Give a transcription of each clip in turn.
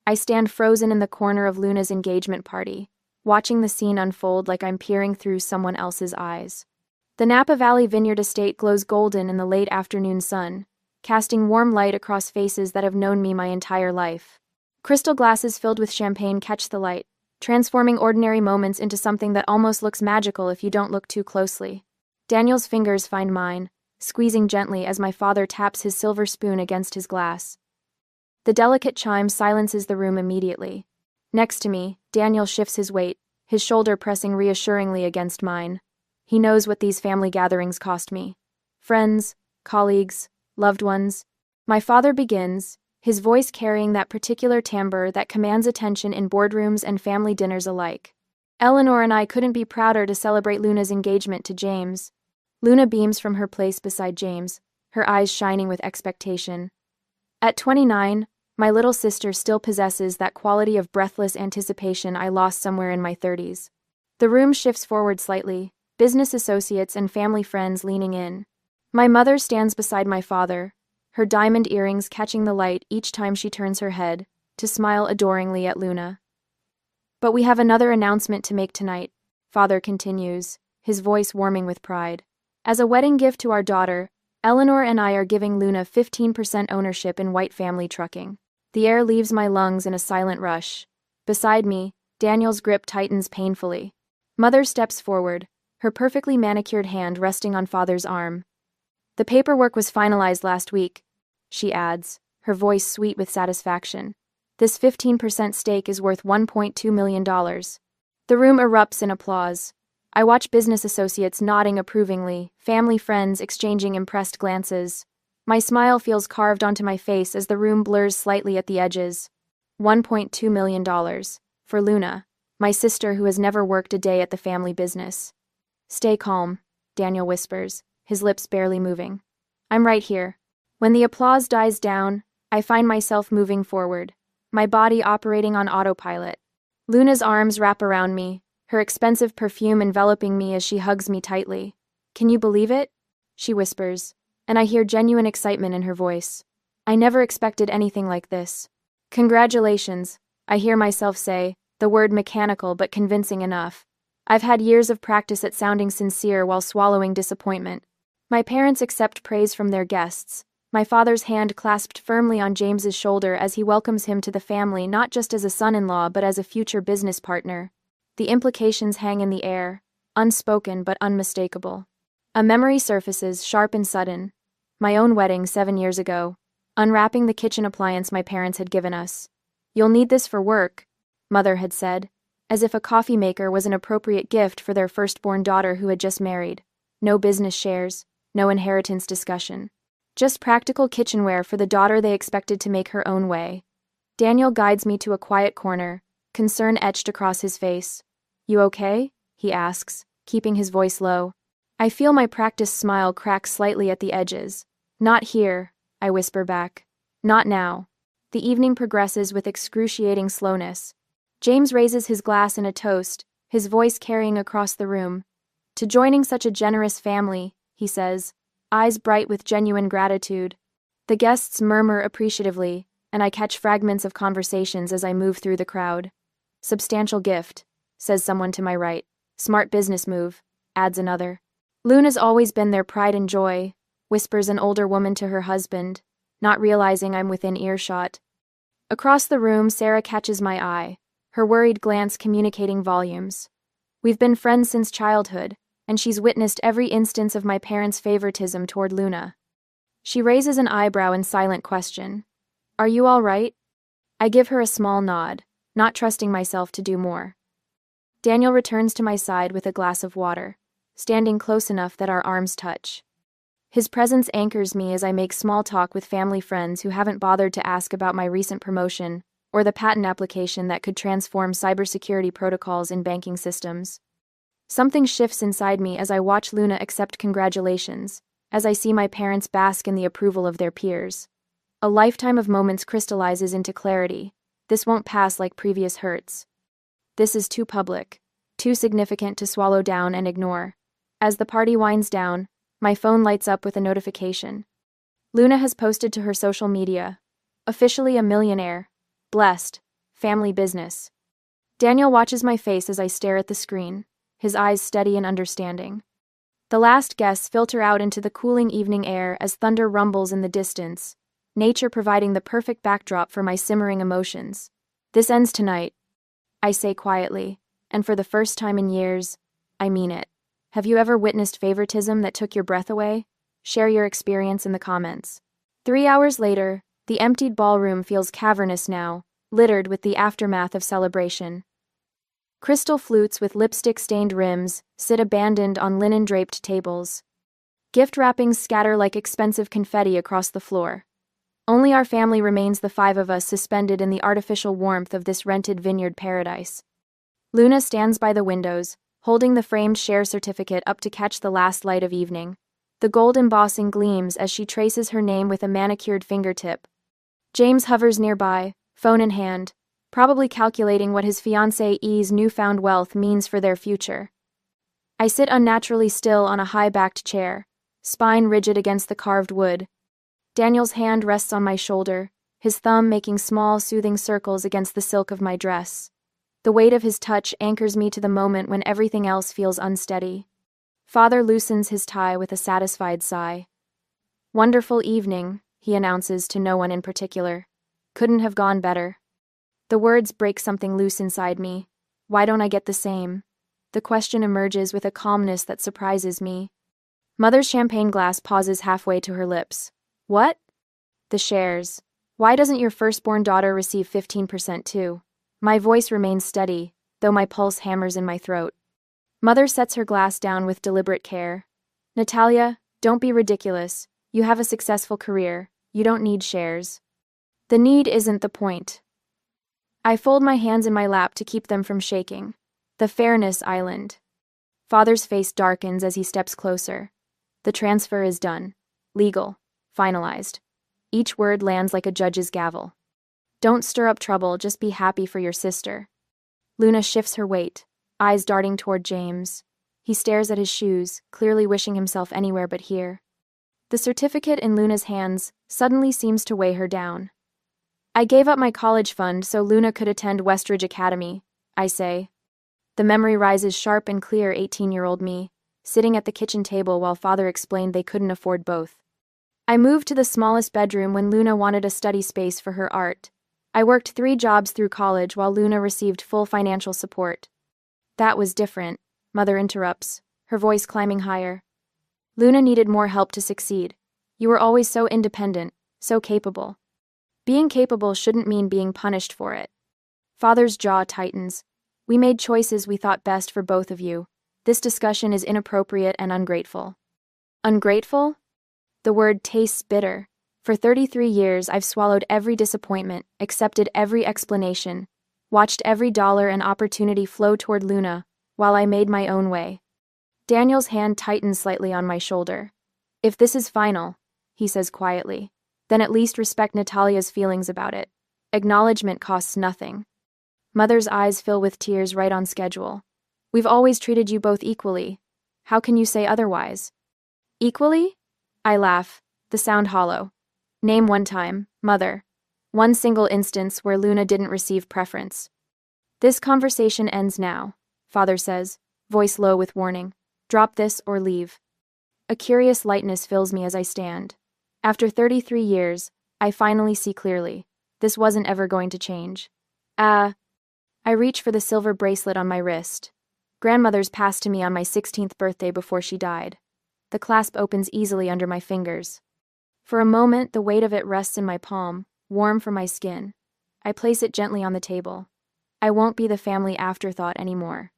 I stand frozen in the corner of Luna's engagement party, watching the scene unfold like I'm peering through someone else's eyes. The Napa Valley Vineyard estate glows golden in the late afternoon sun, casting warm light across faces that have known me my entire life. Crystal glasses filled with champagne catch the light, transforming ordinary moments into something that almost looks magical if you don't look too closely. Daniel's fingers find mine, squeezing gently as my father taps his silver spoon against his glass. The delicate chime silences the room immediately. Next to me, Daniel shifts his weight, his shoulder pressing reassuringly against mine. He knows what these family gatherings cost me. Friends, colleagues, loved ones. My father begins, his voice carrying that particular timbre that commands attention in boardrooms and family dinners alike. Eleanor and I couldn't be prouder to celebrate Luna's engagement to James. Luna beams from her place beside James, her eyes shining with expectation. At 29, my little sister still possesses that quality of breathless anticipation I lost somewhere in my 30s. The room shifts forward slightly, business associates and family friends leaning in. My mother stands beside my father, her diamond earrings catching the light each time she turns her head, to smile adoringly at Luna. But we have another announcement to make tonight, Father continues, his voice warming with pride. As a wedding gift to our daughter, Eleanor and I are giving Luna 15% ownership in White Family Trucking. The air leaves my lungs in a silent rush. Beside me, Daniel's grip tightens painfully. Mother steps forward, her perfectly manicured hand resting on Father's arm. The paperwork was finalized last week, she adds, her voice sweet with satisfaction. This 15% stake is worth $1.2 million. The room erupts in applause. I watch business associates nodding approvingly, family friends exchanging impressed glances. My smile feels carved onto my face as the room blurs slightly at the edges. $1.2 million. For Luna, my sister who has never worked a day at the family business. Stay calm, Daniel whispers, his lips barely moving. I'm right here. When the applause dies down, I find myself moving forward, my body operating on autopilot. Luna's arms wrap around me, her expensive perfume enveloping me as she hugs me tightly. Can you believe it? She whispers, and I hear genuine excitement in her voice. I never expected anything like this. Congratulations, I hear myself say, the word mechanical but convincing enough. I've had years of practice at sounding sincere while swallowing disappointment. My parents accept praise from their guests, my father's hand clasped firmly on James's shoulder as he welcomes him to the family not just as a son-in-law but as a future business partner. The implications hang in the air, unspoken but unmistakable. A memory surfaces, sharp and sudden. My own wedding 7 years ago, unwrapping the kitchen appliance my parents had given us. You'll need this for work, Mother had said, as if a coffee maker was an appropriate gift for their firstborn daughter who had just married. No business shares, no inheritance discussion. Just practical kitchenware for the daughter they expected to make her own way. Daniel guides me to a quiet corner, concern etched across his face. You okay? He asks, keeping his voice low. I feel my practiced smile crack slightly at the edges. Not here, I whisper back. Not now. The evening progresses with excruciating slowness. James raises his glass in a toast, his voice carrying across the room. To joining such a generous family, he says, eyes bright with genuine gratitude. The guests murmur appreciatively, and I catch fragments of conversations as I move through the crowd. Substantial gift, says someone to my right. Smart business move, adds another. Luna's always been their pride and joy, whispers an older woman to her husband, not realizing I'm within earshot. Across the room, Sarah catches my eye, her worried glance communicating volumes. We've been friends since childhood, and she's witnessed every instance of my parents' favoritism toward Luna. She raises an eyebrow in silent question. Are you all right? I give her a small nod, not trusting myself to do more. Daniel returns to my side with a glass of water, standing close enough that our arms touch. His presence anchors me as I make small talk with family friends who haven't bothered to ask about my recent promotion or the patent application that could transform cybersecurity protocols in banking systems. Something shifts inside me as I watch Luna accept congratulations, as I see my parents bask in the approval of their peers. A lifetime of moments crystallizes into clarity. This won't pass like previous hurts. This is too public, too significant to swallow down and ignore. As the party winds down, my phone lights up with a notification. Luna has posted to her social media. Officially a millionaire. Blessed. family business. Daniel watches my face as I stare at the screen, his eyes steady and understanding. The last guests filter out into the cooling evening air as thunder rumbles in the distance, nature providing the perfect backdrop for my simmering emotions. This ends tonight, I say quietly, and for the first time in years, I mean it. Have you ever witnessed favoritism that took your breath away? Share your experience in the comments. 3 hours later, the emptied ballroom feels cavernous now, littered with the aftermath of celebration. Crystal flutes with lipstick-stained rims sit abandoned on linen-draped tables. Gift wrappings scatter like expensive confetti across the floor. Only our family remains, the 5 of us suspended in the artificial warmth of this rented vineyard paradise. Luna stands by the windows, holding the framed share certificate up to catch the last light of evening. The gold embossing gleams as she traces her name with a manicured fingertip. James hovers nearby, phone in hand, probably calculating what his fiancée's newfound wealth means for their future. I sit unnaturally still on a high-backed chair, spine rigid against the carved wood. Daniel's hand rests on my shoulder, his thumb making small, soothing circles against the silk of my dress. The weight of his touch anchors me to the moment when everything else feels unsteady. Father loosens his tie with a satisfied sigh. "Wonderful evening," he announces to no one in particular. "Couldn't have gone better." The words break something loose inside me. Why don't I get the same? The question emerges with a calmness that surprises me. Mother's champagne glass pauses halfway to her lips. "What?" "The shares. Why doesn't your firstborn daughter receive 15% too?" My voice remains steady, though my pulse hammers in my throat. Mother sets her glass down with deliberate care. "Natalia, don't be ridiculous. You have a successful career. You don't need shares." "The need isn't the point." I fold my hands in my lap to keep them from shaking. The fairness island. Father's face darkens as he steps closer. The transfer is done. Legal. Finalized. Each word lands like a judge's gavel. "Don't stir up trouble, just be happy for your sister." Luna shifts her weight, eyes darting toward James. He stares at his shoes, clearly wishing himself anywhere but here. The certificate in Luna's hands suddenly seems to weigh her down. "I gave up my college fund so Luna could attend Westridge Academy," I say. The memory rises sharp and clear, 18-year-old me, sitting at the kitchen table while Father explained they couldn't afford both. I moved to the smallest bedroom when Luna wanted a study space for her art. I worked 3 jobs through college while Luna received full financial support. "That was different," Mother interrupts, her voice climbing higher. "Luna needed more help to succeed. You were always so independent, so capable. Being capable shouldn't mean being punished for it." Father's jaw tightens. "We made choices we thought best for both of you. This discussion is inappropriate and ungrateful." Ungrateful? The word tastes bitter. For 33 years, I've swallowed every disappointment, accepted every explanation, watched every dollar and opportunity flow toward Luna, while I made my own way. Daniel's hand tightens slightly on my shoulder. "If this is final," he says quietly, "then at least respect Natalia's feelings about it. Acknowledgement costs nothing." Mother's eyes fill with tears right on schedule. "We've always treated you both equally. How can you say otherwise?" "Equally?" I laugh, the sound hollow. "Name one time, Mother. One single instance where Luna didn't receive preference." "This conversation ends now," Father says, voice low with warning. "Drop this or leave." A curious lightness fills me as I stand. After 33 years, I finally see clearly. This wasn't ever going to change. I reach for the silver bracelet on my wrist. Grandmother's passed to me on my 16th birthday before she died. The clasp opens easily under my fingers. For a moment, the weight of it rests in my palm, warm from my skin. I place it gently on the table. I won't be the family afterthought anymore.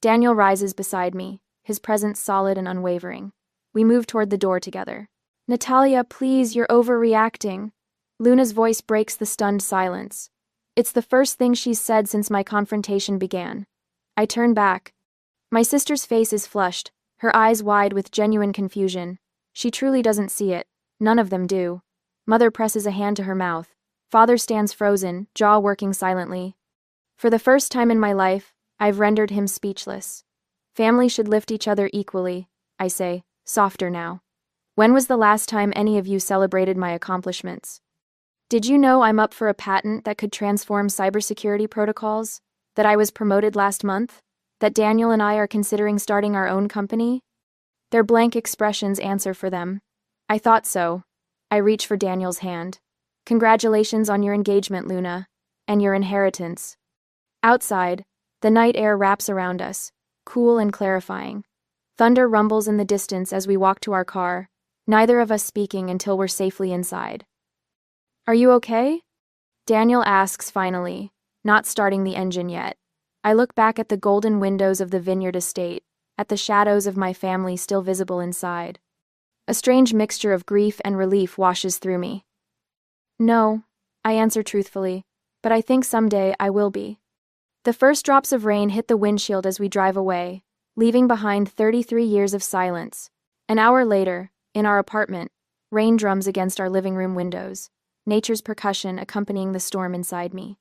Daniel rises beside me, his presence solid and unwavering. We move toward the door together. "Natalia, please, you're overreacting." Luna's voice breaks the stunned silence. It's the first thing she's said since my confrontation began. I turn back. My sister's face is flushed, her eyes wide with genuine confusion. She truly doesn't see it. None of them do. Mother presses a hand to her mouth. Father stands frozen, jaw working silently. For the first time in my life, I've rendered him speechless. "Family should lift each other equally," I say, softer now. "When was the last time any of you celebrated my accomplishments?" Did you know I'm up for a patent that could transform cybersecurity protocols? That I was promoted last month? That Daniel and I are considering starting our own company? Their blank expressions answer for them. I thought so. I reach for Daniel's hand. Congratulations on your engagement, Luna. And your inheritance. Outside, the night air wraps around us, cool and clarifying. Thunder rumbles in the distance as we walk to our car, neither of us speaking until we're safely inside. Are you okay? Daniel asks finally, not starting the engine yet. I look back at the golden windows of the vineyard estate, at the shadows of my family still visible inside. A strange mixture of grief and relief washes through me. No, I answer truthfully, but I think someday I will be. The first drops of rain hit the windshield as we drive away, leaving behind 33 years of silence. An hour later, in our apartment, rain drums against our living room windows, nature's percussion accompanying the storm inside me.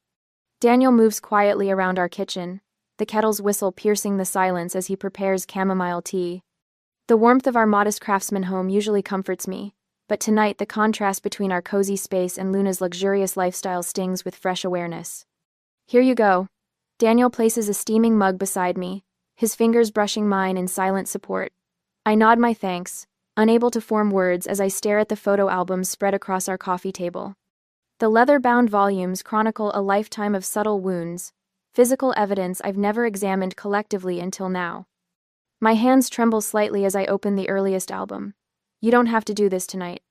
Daniel moves quietly around our kitchen, the kettle's whistle piercing the silence as he prepares chamomile tea. The warmth of our modest craftsman home usually comforts me, but tonight the contrast between our cozy space and Luna's luxurious lifestyle stings with fresh awareness. Here you go. Daniel places a steaming mug beside me, his fingers brushing mine in silent support. I nod my thanks, unable to form words as I stare at the photo albums spread across our coffee table. The leather-bound volumes chronicle a lifetime of subtle wounds, physical evidence I've never examined collectively until now. My hands tremble slightly as I open the earliest album. You don't have to do this tonight,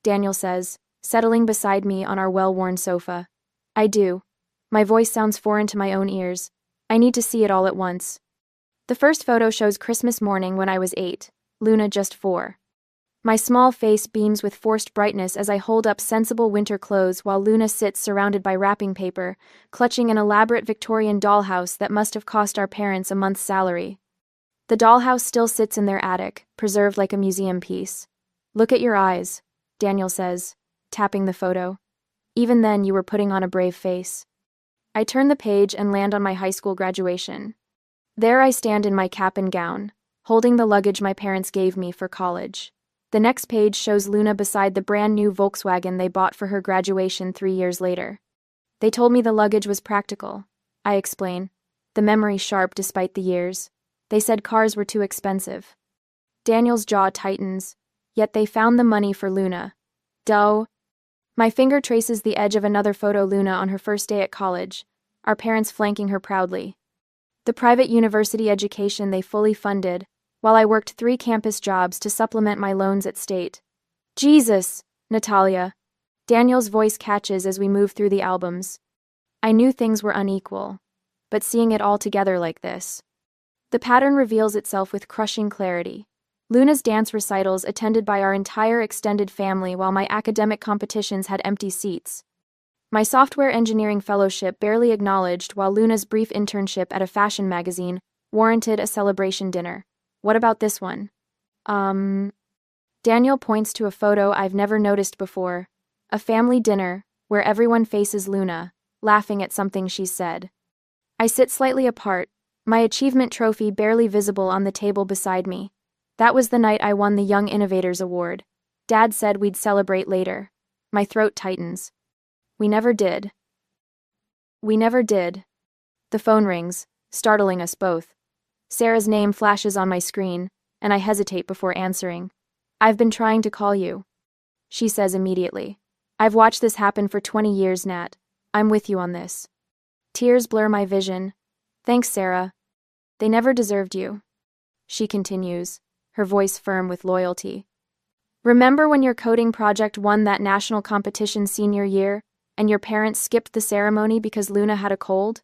Daniel says, settling beside me on our well-worn sofa. I do. My voice sounds foreign to my own ears. I need to see it all at once. The first photo shows Christmas morning when I was 8, Luna just 4. My small face beams with forced brightness as I hold up sensible winter clothes while Luna sits surrounded by wrapping paper, clutching an elaborate Victorian dollhouse that must have cost our parents a month's salary. The dollhouse still sits in their attic, preserved like a museum piece. Look at your eyes, Daniel says, tapping the photo. Even then you were putting on a brave face. I turn the page and land on my high school graduation. There I stand in my cap and gown, holding the luggage my parents gave me for college. The next page shows Luna beside the brand new Volkswagen they bought for her graduation 3 years later. They told me the luggage was practical, I explain, the memory sharp despite the years. They said cars were too expensive. Daniel's jaw tightens, yet they found the money for Luna. Duh. My finger traces the edge of another photo Luna on her first day at college, our parents flanking her proudly. The private university education they fully funded, while I worked 3 campus jobs to supplement my loans at state. Jesus, Natalia. Daniel's voice catches as we move through the albums. I knew things were unequal, but seeing it all together like this. The pattern reveals itself with crushing clarity. Luna's dance recitals attended by our entire extended family while my academic competitions had empty seats. My software engineering fellowship barely acknowledged while Luna's brief internship at a fashion magazine warranted a celebration dinner. What about this one? Daniel points to a photo I've never noticed before. A family dinner, where everyone faces Luna, laughing at something she's said. I sit slightly apart, my achievement trophy barely visible on the table beside me. That was the night I won the Young Innovators Award. Dad said we'd celebrate later. My throat tightens. We never did. We never did. The phone rings, startling us both. Sarah's name flashes on my screen, and I hesitate before answering. I've been trying to call you, she says immediately. I've watched this happen for 20 years, Nat. I'm with you on this. Tears blur my vision. Thanks, Sarah. They never deserved you, she continues, her voice firm with loyalty. Remember when your coding project won that national competition senior year, and your parents skipped the ceremony because Luna had a cold?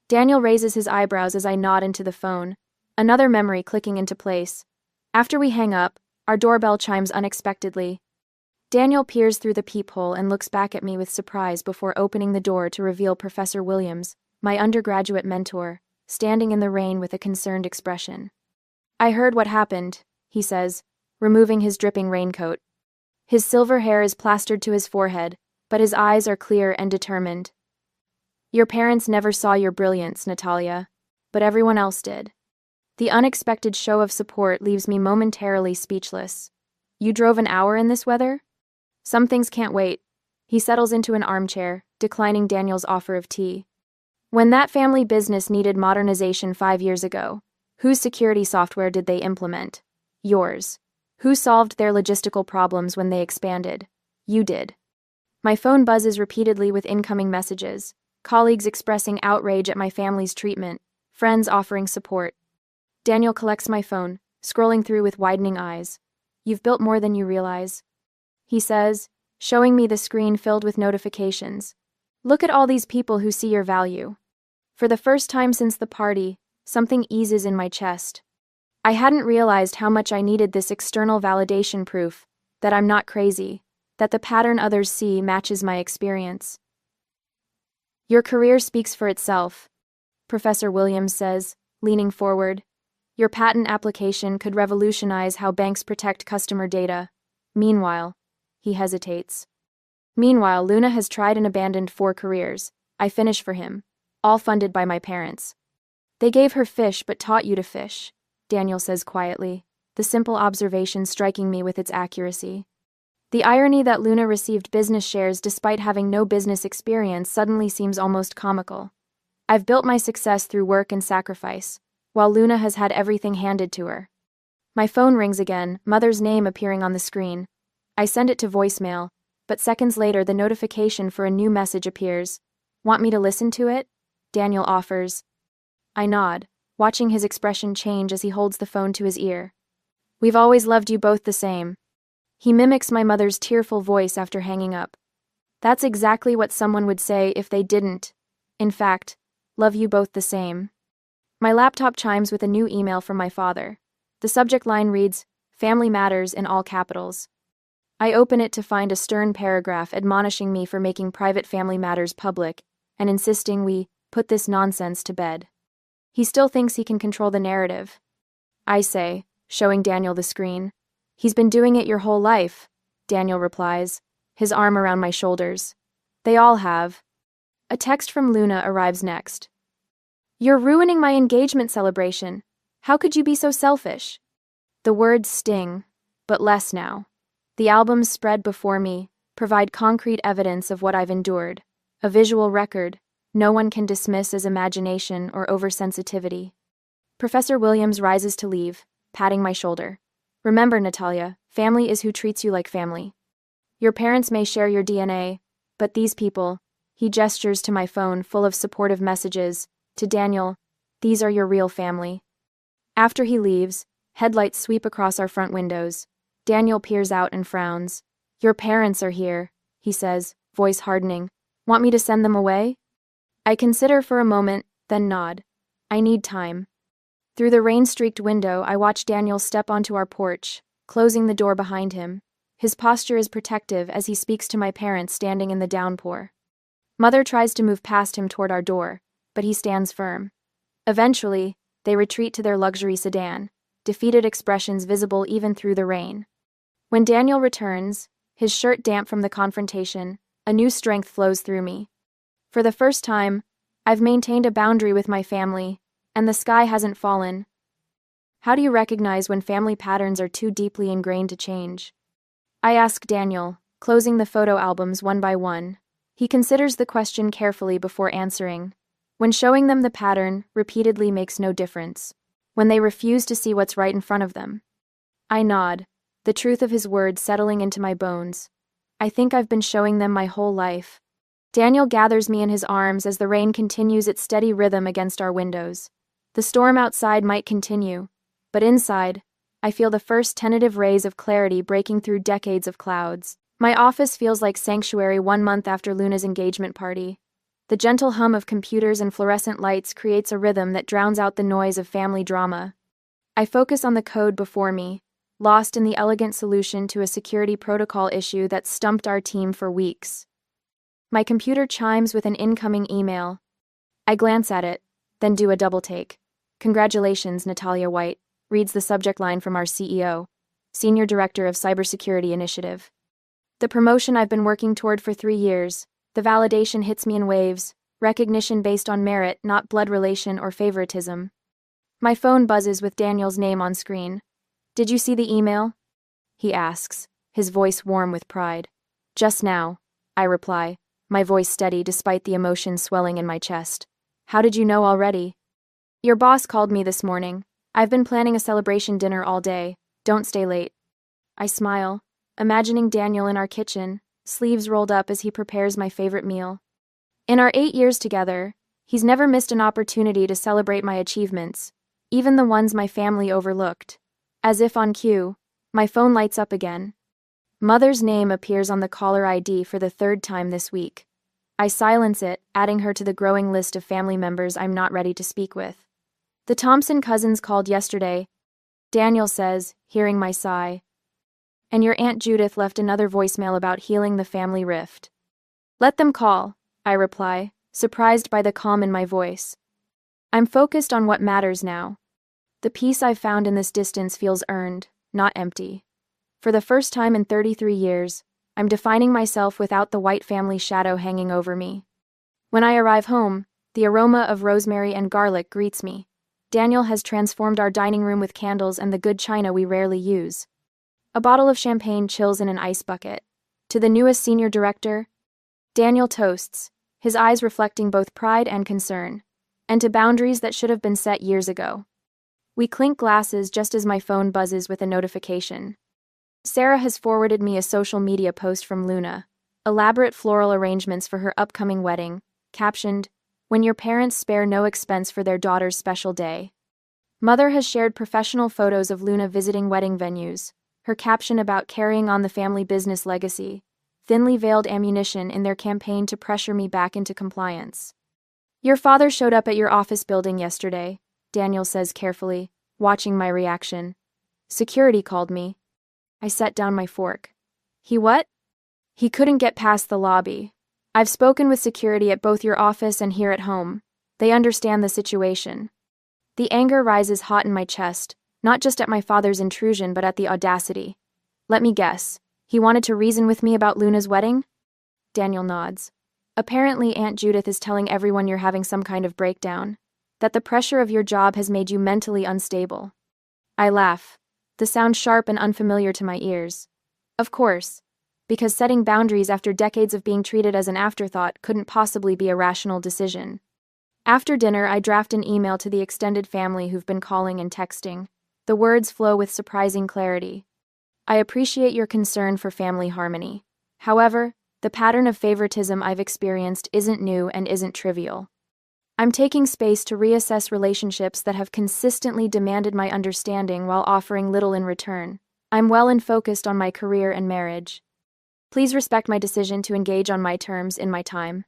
Daniel raises his eyebrows as I nod into the phone, another memory clicking into place. After we hang up, our doorbell chimes unexpectedly. Daniel peers through the peephole and looks back at me with surprise before opening the door to reveal Professor Williams, my undergraduate mentor, standing in the rain with a concerned expression. I heard what happened, he says, removing his dripping raincoat. His silver hair is plastered to his forehead, but his eyes are clear and determined. Your parents never saw your brilliance, Natalia, but everyone else did. The unexpected show of support leaves me momentarily speechless. You drove an hour in this weather? Some things can't wait, He settles into an armchair, declining Daniel's offer of tea. When that family business needed modernization 5 years ago, whose security software did they implement? Yours. Who solved their logistical problems when they expanded? You did. My phone buzzes repeatedly with incoming messages, colleagues expressing outrage at my family's treatment, friends offering support. Daniel collects my phone, scrolling through with widening eyes. You've built more than you realize, he says, showing me the screen filled with notifications. Look at all these people who see your value. For the first time since the party, something eases in my chest. I hadn't realized how much I needed this external validation proof, that I'm not crazy, that the pattern others see matches my experience. Your career speaks for itself, Professor Williams says, leaning forward. Your patent application could revolutionize how banks protect customer data. Meanwhile, he hesitates. Meanwhile, Luna has tried and abandoned 4 careers. I finish for him, all funded by my parents. They gave her fish but taught you to fish, Daniel says quietly, the simple observation striking me with its accuracy. The irony that Luna received business shares despite having no business experience suddenly seems almost comical. I've built my success through work and sacrifice, while Luna has had everything handed to her. My phone rings again, Mother's name appearing on the screen. I send it to voicemail, but seconds later the notification for a new message appears. Want me to listen to it? Daniel offers. I nod, watching his expression change as he holds the phone to his ear. We've always loved you both the same. He mimics my mother's tearful voice after hanging up. That's exactly what someone would say if they didn't. In fact, love you both the same. My laptop chimes with a new email from my father. The subject line reads, Family Matters in all capitals. I open it to find a stern paragraph admonishing me for making private family matters public and insisting we put this nonsense to bed. He still thinks he can control the narrative. I say, showing Daniel the screen. He's been doing it your whole life, Daniel replies, his arm around my shoulders. They all have. A text from Luna arrives next. You're ruining my engagement celebration. How could you be so selfish? The words sting, but less now. The albums spread before me provide concrete evidence of what I've endured, a visual record no one can dismiss as imagination or oversensitivity. Professor Williams rises to leave, patting my shoulder. Remember, Natalia, family is who treats you like family. Your parents may share your DNA, but these people, he gestures to my phone full of supportive messages, to Daniel, these are your real family. After he leaves, headlights sweep across our front windows. Daniel peers out and frowns. Your parents are here, he says, voice hardening. Want me to send them away? I consider for a moment, then nod. I need time. Through the rain-streaked window, I watch Daniel step onto our porch, closing the door behind him. His posture is protective as he speaks to my parents standing in the downpour. Mother tries to move past him toward our door, but he stands firm. Eventually, they retreat to their luxury sedan, defeated expressions visible even through the rain. When Daniel returns, his shirt damp from the confrontation, a new strength flows through me. For the first time, I've maintained a boundary with my family, and the sky hasn't fallen. How do you recognize when family patterns are too deeply ingrained to change? I ask Daniel, closing the photo albums one by one. He considers the question carefully before answering. When showing them the pattern repeatedly makes no difference. When they refuse to see what's right in front of them. I nod, the truth of his words settling into my bones. I think I've been showing them my whole life. Daniel gathers me in his arms as the rain continues its steady rhythm against our windows. The storm outside might continue, but inside, I feel the first tentative rays of clarity breaking through decades of clouds. My office feels like sanctuary 1 month after Luna's engagement party. The gentle hum of computers and fluorescent lights creates a rhythm that drowns out the noise of family drama. I focus on the code before me, lost in the elegant solution to a security protocol issue that stumped our team for weeks. My computer chimes with an incoming email. I glance at it, then do a double take. Congratulations, Natalia White, reads the subject line from our CEO, Senior Director of Cybersecurity Initiative. The promotion I've been working toward for 3 years, the validation hits me in waves, recognition based on merit, not blood relation or favoritism. My phone buzzes with Daniel's name on screen. Did you see the email? He asks, his voice warm with pride. Just now. I reply, my voice steady despite the emotion swelling in my chest. How did you know already? Your boss called me this morning. I've been planning a celebration dinner all day. Don't stay late. I smile, imagining Daniel in our kitchen, sleeves rolled up as he prepares my favorite meal. In our 8 years together, he's never missed an opportunity to celebrate my achievements, even the ones my family overlooked. As if on cue, my phone lights up again. Mother's name appears on the caller ID for the 3rd time this week. I silence it, adding her to the growing list of family members I'm not ready to speak with. The Thompson cousins called yesterday, Daniel says, hearing my sigh. And your Aunt Judith left another voicemail about healing the family rift. Let them call, I reply, surprised by the calm in my voice. I'm focused on what matters now. The peace I've found in this distance feels earned, not empty. For the first time in 33 years, I'm defining myself without the white family shadow hanging over me. When I arrive home, the aroma of rosemary and garlic greets me. Daniel has transformed our dining room with candles and the good china we rarely use. A bottle of champagne chills in an ice bucket. To the newest senior director, Daniel toasts, his eyes reflecting both pride and concern, and to boundaries that should have been set years ago. We clink glasses just as my phone buzzes with a notification. Sarah has forwarded me a social media post from Luna, elaborate floral arrangements for her upcoming wedding, captioned, "When your parents spare no expense for their daughter's special day." Mother has shared professional photos of Luna visiting wedding venues, her caption about carrying on the family business legacy, thinly veiled ammunition in their campaign to pressure me back into compliance. Your father showed up at your office building yesterday, Daniel says carefully, watching my reaction. Security called me. I set down my fork. He what? He couldn't get past the lobby. I've spoken with security at both your office and here at home. They understand the situation. The anger rises hot in my chest, not just at my father's intrusion but at the audacity. Let me guess. He wanted to reason with me about Luna's wedding? Daniel nods. Apparently Aunt Judith is telling everyone you're having some kind of breakdown, that the pressure of your job has made you mentally unstable. I laugh, the sound sharp and unfamiliar to my ears. Of course, because setting boundaries after decades of being treated as an afterthought couldn't possibly be a rational decision. After dinner, I draft an email to the extended family who've been calling and texting. The words flow with surprising clarity. I appreciate your concern for family harmony. However, the pattern of favoritism I've experienced isn't new and isn't trivial. I'm taking space to reassess relationships that have consistently demanded my understanding while offering little in return. I'm well and focused on my career and marriage. Please respect my decision to engage on my terms in my time.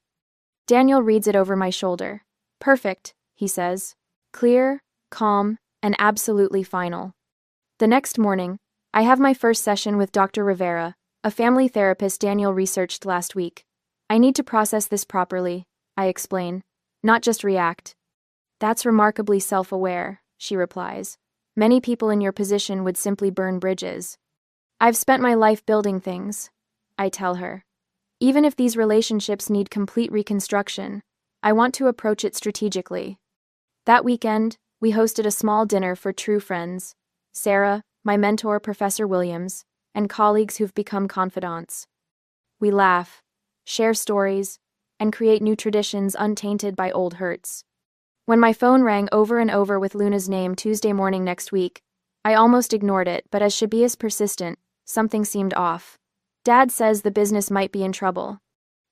Daniel reads it over my shoulder. Perfect, he says. Clear, calm, and absolutely final. The next morning, I have my first session with Dr. Rivera, a family therapist Daniel researched last week. I need to process this properly, I explain, not just react. That's remarkably self-aware, she replies. Many people in your position would simply burn bridges. I've spent my life building things, I tell her. Even if these relationships need complete reconstruction, I want to approach it strategically. That weekend, we hosted a small dinner for true friends, Sarah, my mentor Professor Williams, and colleagues who've become confidants. We laugh, share stories, and create new traditions untainted by old hurts. When my phone rang over and over with Luna's name Tuesday morning next week, I almost ignored it, but as Shabia's persistent, something seemed off. Dad says the business might be in trouble.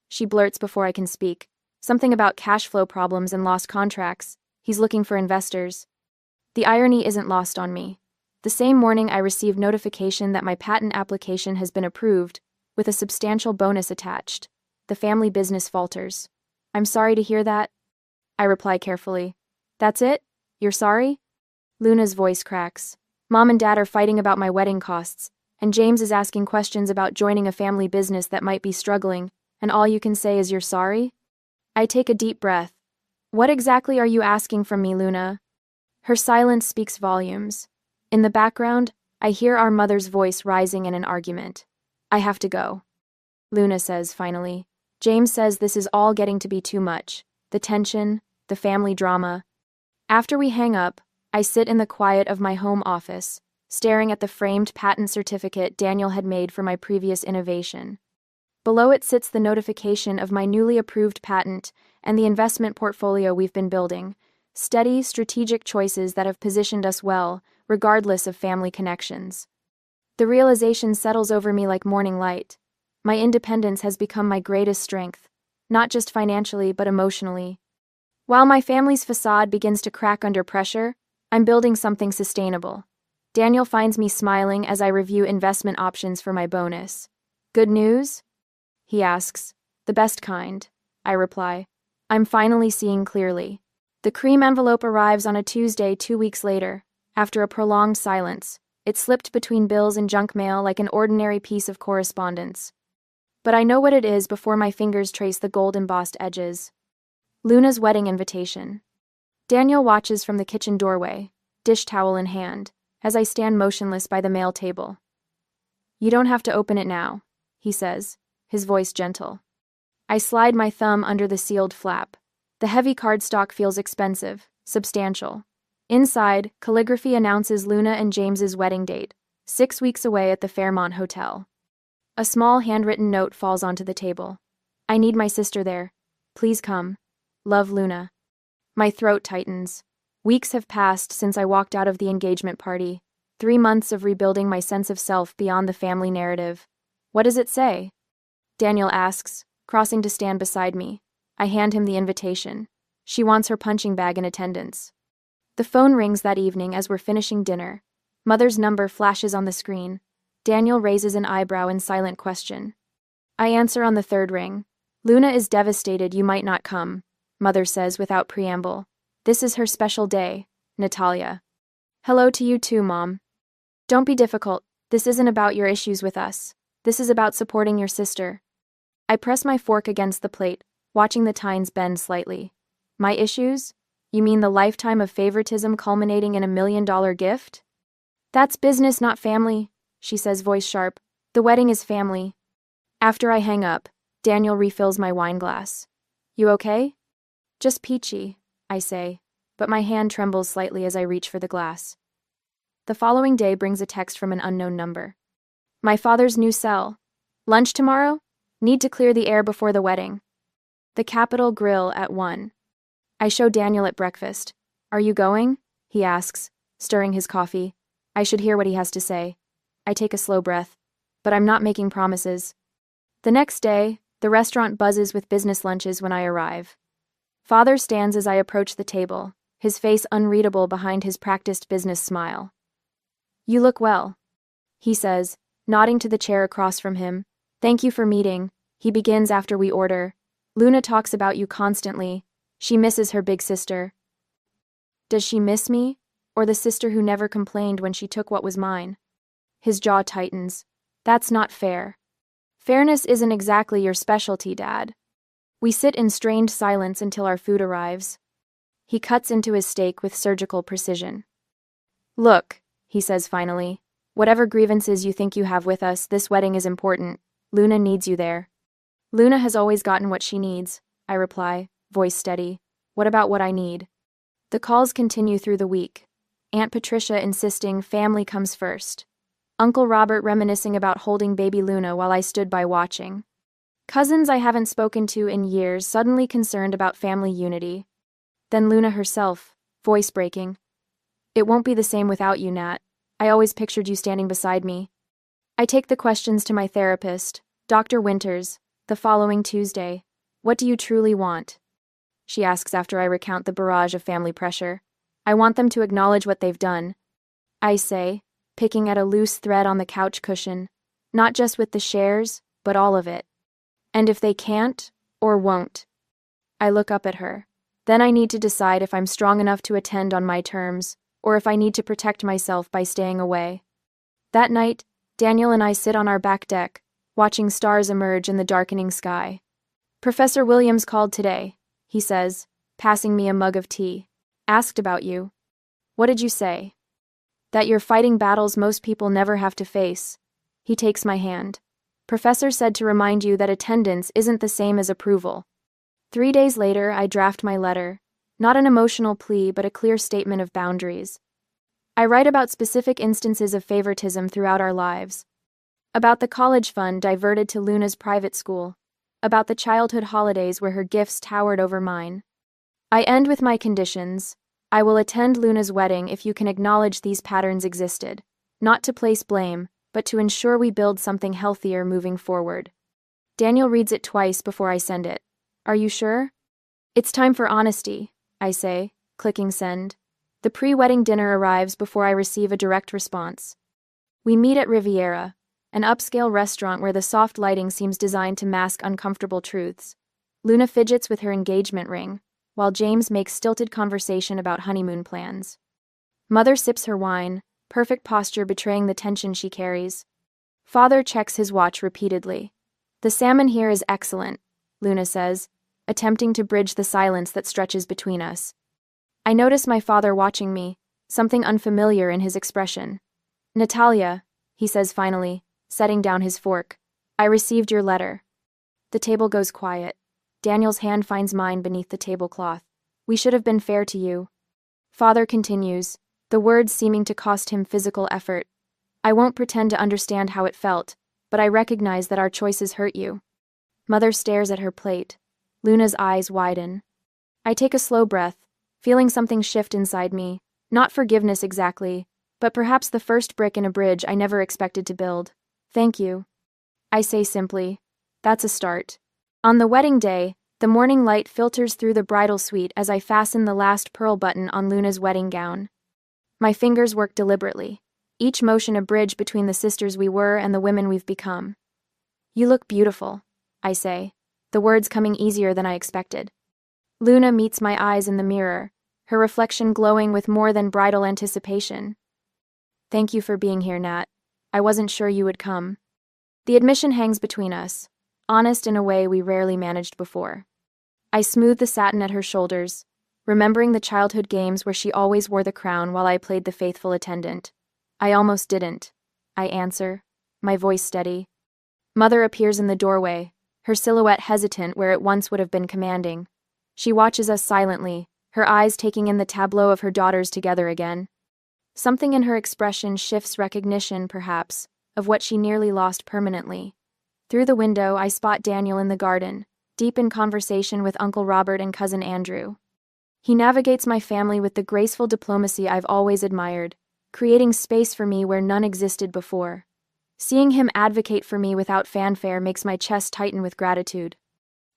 She blurts before I can speak. Something about cash flow problems and lost contracts. He's looking for investors. The irony isn't lost on me. The same morning I received notification that my patent application has been approved, with a substantial bonus attached. The family business falters. I'm sorry to hear that. I reply carefully. That's it? You're sorry? Luna's voice cracks. Mom and Dad are fighting about my wedding costs, and James is asking questions about joining a family business that might be struggling, and all you can say is you're sorry? I take a deep breath. What exactly are you asking from me, Luna? Her silence speaks volumes. In the background, I hear our mother's voice rising in an argument. I have to go. Luna says finally. James says this is all getting to be too much. The tension, the family drama. After we hang up, I sit in the quiet of my home office, staring at the framed patent certificate Daniel had made for my previous innovation. Below it sits the notification of my newly approved patent and the investment portfolio we've been building. Steady, strategic choices that have positioned us well, regardless of family connections. The realization settles over me like morning light. My independence has become my greatest strength, not just financially but emotionally. While my family's facade begins to crack under pressure, I'm building something sustainable. Daniel finds me smiling as I review investment options for my bonus. Good news? He asks. The best kind, I reply. I'm finally seeing clearly. The cream envelope arrives on a Tuesday 2 weeks later. After a prolonged silence, it slipped between bills and junk mail like an ordinary piece of correspondence. But I know what it is before my fingers trace the gold-embossed edges. Luna's wedding invitation. Daniel watches from the kitchen doorway, dish towel in hand, as I stand motionless by the mail table. You don't have to open it now, he says, his voice gentle. I slide my thumb under the sealed flap. The heavy cardstock feels expensive, substantial. Inside, calligraphy announces Luna and James's wedding date, 6 weeks away at the Fairmont Hotel. A small handwritten note falls onto the table. I need my sister there. Please come. Love, Luna. My throat tightens. Weeks have passed since I walked out of the engagement party. 3 months of rebuilding my sense of self beyond the family narrative. What does it say? Daniel asks, crossing to stand beside me. I hand him the invitation. She wants her punching bag in attendance. The phone rings that evening as we're finishing dinner. Mother's number flashes on the screen. Daniel raises an eyebrow in silent question. I answer on the third ring. Luna is devastated you might not come, Mother says without preamble. This is her special day, Natalia. Hello to you too, Mom. Don't be difficult. This isn't about your issues with us. This is about supporting your sister. I press my fork against the plate, watching the tines bend slightly. My issues? You mean the lifetime of favoritism culminating in $1 million gift? That's business, not family, she says, voice sharp. The wedding is family. After I hang up, Daniel refills my wine glass. You okay? Just peachy, I say, but my hand trembles slightly as I reach for the glass. The following day brings a text from an unknown number. My father's new cell. Lunch tomorrow? Need to clear the air before the wedding. The Capitol Grill at 1. I show Daniel at breakfast. Are you going? He asks, stirring his coffee. I should hear what he has to say. I take a slow breath. But I'm not making promises. The next day, the restaurant buzzes with business lunches when I arrive. Father stands as I approach the table, his face unreadable behind his practiced business smile. You look well, he says, nodding to the chair across from him. Thank you for meeting, he begins after we order. Luna talks about you constantly. She misses her big sister. Does she miss me, or the sister who never complained when she took what was mine? His jaw tightens. That's not fair. Fairness isn't exactly your specialty, Dad. We sit in strained silence until our food arrives. He cuts into his steak with surgical precision. Look, he says finally, whatever grievances you think you have with us, this wedding is important. Luna needs you there. Luna has always gotten what she needs, I reply, voice steady. What about what I need? The calls continue through the week. Aunt Patricia insisting family comes first. Uncle Robert reminiscing about holding baby Luna while I stood by watching. Cousins I haven't spoken to in years suddenly concerned about family unity. Then Luna herself, voice breaking. It won't be the same without you, Nat. I always pictured you standing beside me. I take the questions to my therapist, Dr. Winters, the following Tuesday. What do you truly want? She asks after I recount the barrage of family pressure. I want them to acknowledge what they've done. I say, picking at a loose thread on the couch cushion, not just with the shares, but all of it. And if they can't, or won't. I look up at her. Then I need to decide if I'm strong enough to attend on my terms, or if I need to protect myself by staying away. That night, Daniel and I sit on our back deck, watching stars emerge in the darkening sky. Professor Williams called today, he says, passing me a mug of tea. Asked about you. What did you say? That you're fighting battles most people never have to face. He takes my hand. Professor said to remind you that attendance isn't the same as approval. 3 days later, I draft my letter. Not an emotional plea, but a clear statement of boundaries. I write about specific instances of favoritism throughout our lives. About the college fund diverted to Luna's private school. About the childhood holidays where her gifts towered over mine. I end with my conditions. I will attend Luna's wedding if you can acknowledge these patterns existed. Not to place blame, but to ensure we build something healthier moving forward. Daniel reads it twice before I send it. Are you sure? It's time for honesty, I say, clicking send. The pre-wedding dinner arrives before I receive a direct response. We meet at Riviera, an upscale restaurant where the soft lighting seems designed to mask uncomfortable truths. Luna fidgets with her engagement ring, while James makes stilted conversation about honeymoon plans. Mother sips her wine, perfect posture betraying the tension she carries. Father checks his watch repeatedly. The salmon here is excellent, Luna says, attempting to bridge the silence that stretches between us. I notice my father watching me, something unfamiliar in his expression. Natalia, he says finally, setting down his fork. I received your letter. The table goes quiet. Daniel's hand finds mine beneath the tablecloth. We should have been fair to you. Father continues, the words seeming to cost him physical effort. I won't pretend to understand how it felt, but I recognize that our choices hurt you. Mother stares at her plate. Luna's eyes widen. I take a slow breath, feeling something shift inside me, not forgiveness exactly, but perhaps the first brick in a bridge I never expected to build. Thank you. I say simply. That's a start. On the wedding day, the morning light filters through the bridal suite as I fasten the last pearl button on Luna's wedding gown. My fingers work deliberately, each motion a bridge between the sisters we were and the women we've become. You look beautiful, I say, the words coming easier than I expected. Luna meets my eyes in the mirror, her reflection glowing with more than bridal anticipation. Thank you for being here, Nat. I wasn't sure you would come. The admission hangs between us, honest in a way we rarely managed before. I smooth the satin at her shoulders, remembering the childhood games where she always wore the crown while I played the faithful attendant. I almost didn't, I answer, my voice steady. Mother appears in the doorway, her silhouette hesitant where it once would have been commanding. She watches us silently, her eyes taking in the tableau of her daughters together again. Something in her expression shifts recognition, perhaps, of what she nearly lost permanently. Through the window, I spot Daniel in the garden, deep in conversation with Uncle Robert and Cousin Andrew. He navigates my family with the graceful diplomacy I've always admired, creating space for me where none existed before. Seeing him advocate for me without fanfare makes my chest tighten with gratitude.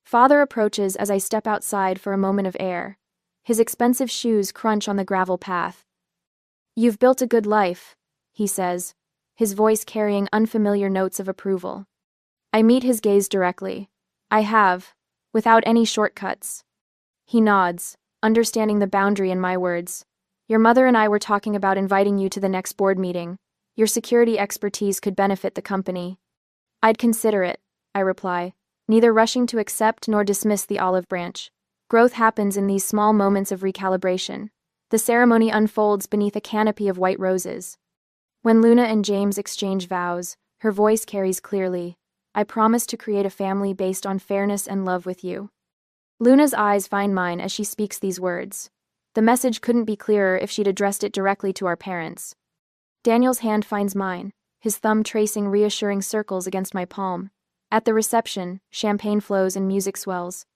Father approaches as I step outside for a moment of air. His expensive shoes crunch on the gravel path. You've built a good life, he says, his voice carrying unfamiliar notes of approval. I meet his gaze directly. I have, without any shortcuts. He nods, understanding the boundary in my words. Your mother and I were talking about inviting you to the next board meeting. Your security expertise could benefit the company. I'd consider it, I reply, neither rushing to accept nor dismiss the olive branch. Growth happens in these small moments of recalibration. The ceremony unfolds beneath a canopy of white roses. When Luna and James exchange vows, her voice carries clearly. I promise to create a family based on fairness and love with you. Luna's eyes find mine as she speaks these words. The message couldn't be clearer if she'd addressed it directly to our parents. Daniel's hand finds mine, his thumb tracing reassuring circles against my palm. At the reception, champagne flows and music swells.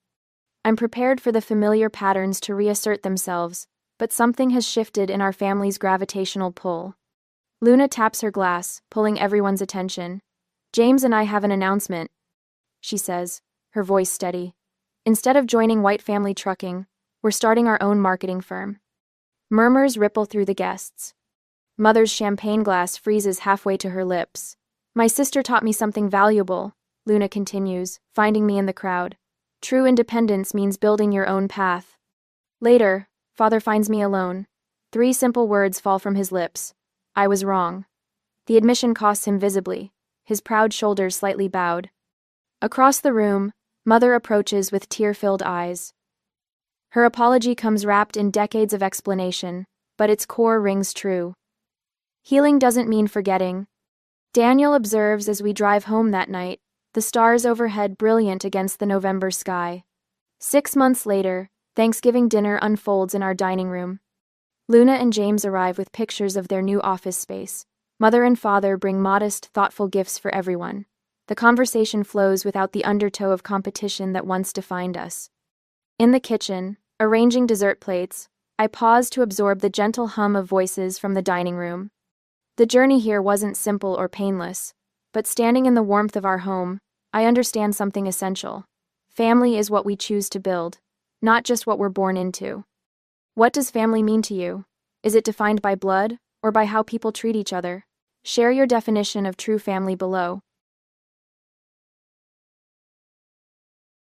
I'm prepared for the familiar patterns to reassert themselves, but something has shifted in our family's gravitational pull. Luna taps her glass, pulling everyone's attention. James and I have an announcement, she says, her voice steady. Instead of joining White Family Trucking, we're starting our own marketing firm. Murmurs ripple through the guests. Mother's champagne glass freezes halfway to her lips. My sister taught me something valuable, Luna continues, finding me in the crowd. True independence means building your own path. Later, Father finds me alone. 3 simple words fall from his lips. I was wrong. The admission costs him visibly, his proud shoulders slightly bowed. Across the room, Mother approaches with tear-filled eyes. Her apology comes wrapped in decades of explanation, but its core rings true. Healing doesn't mean forgetting. Daniel observes as we drive home that night, the stars overhead brilliant against the November sky. 6 months later, Thanksgiving dinner unfolds in our dining room. Luna and James arrive with pictures of their new office space, Mother and father bring modest, thoughtful gifts for everyone. The conversation flows without the undertow of competition that once defined us. In the kitchen, arranging dessert plates, I pause to absorb the gentle hum of voices from the dining room. The journey here wasn't simple or painless, but standing in the warmth of our home, I understand something essential. Family is what we choose to build, not just what we're born into. What does family mean to you? Is it defined by blood, or by how people treat each other? Share your definition of true family below.